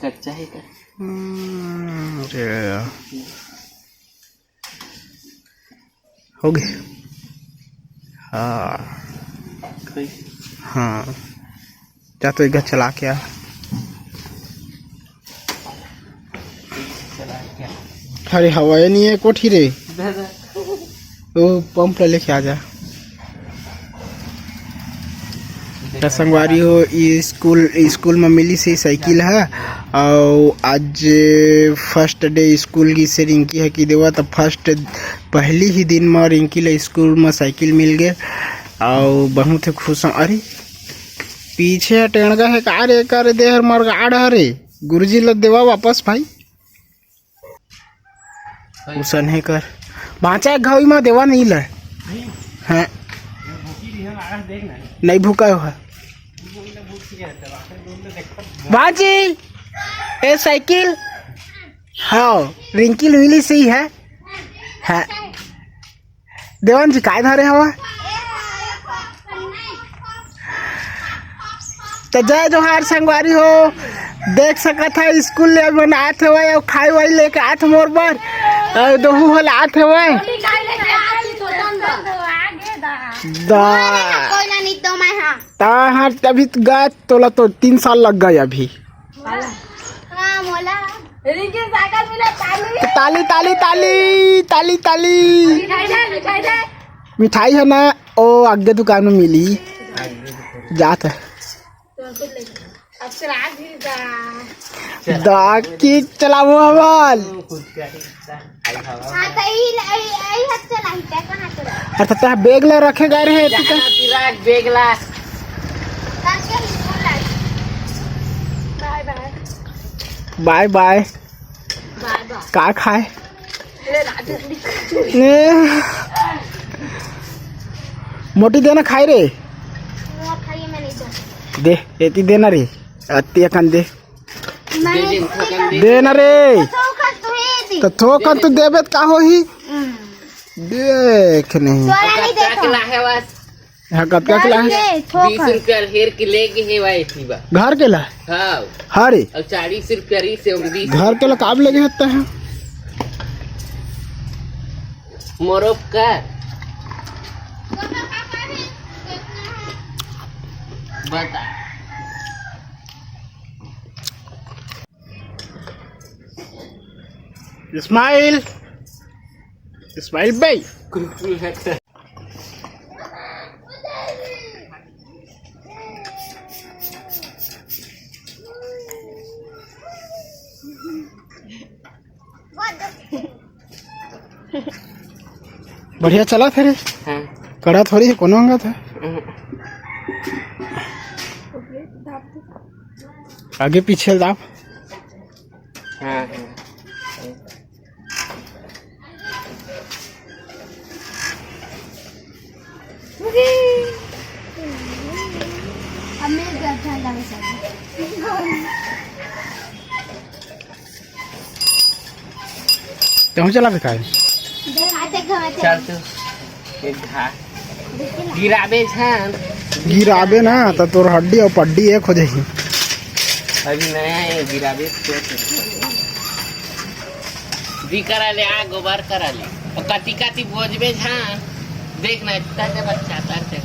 कच्चा है हो गए हाँ हाँ जा तो एक चला के आ अरे हवा नहीं है कोठी रे वो पंप लेके आ जा संगवारी हो ये स्कूल में मिली से साइकिल है और आज फर्स्ट डे स्कूल की से रिंकी है कि देवा तो फर्स्ट पहली ही दिन में रिंकी ला स्कूल में साइकिल मिल गए और बहुत खुश हूँ। अरे पीछे टेढ़गा है का रे कर दे हर मर गाड़ हरे गुरुजी ला देवा वापस भाई उसन है कर बाँचा घावी में देवा नहीं ला है नहीं भूखा है बाजी ए साइकिल हाँ रिंकी मिली सही है देवान जी काय धरे हवा तो जय जोहार संगवारी हो देख सकत है स्कूल ले बनात है और खाई वाई लेके आत मोर बर और दोहू हल आत है हाँ अभी गए तोला तो 3 साल लग गए अभी ताली ताली ताली ताली ताली मिठाई है ना ओ आगे दुकान में मिली जात है की चलावो हवाल अच्छा बैग ला रखे गए रहे बैग ला बाय बाय का खाए मोटी देना खाए रे दे एती देना रे अति अकन दे देना रे तो थोकन तू देबे का हो ही देख नहीं हाँ कब क्या खिला है 20 रुपया हेर के लेके है भाई सीबा घर के ला हाँ हरे और 40 रुपया री से घर के ला काब लगे होता है मोरब का बता इस्माइल इस्माइल भाई बढ़िया चला था रे, हाँ कड़ा थोड़ी है कोनो अंगा था। आगे पीछे दाब। हाँ तू चला बेटा है। चल तू एक घास गिराबे छान गिराबे ना तो तोर हड्डी और पड्डी एक हो जाही। अभी नया है गिराबे दी करा ले आ गोबर करा ले और कति कति बोझबे छान देखना ताजा बच्चा तार से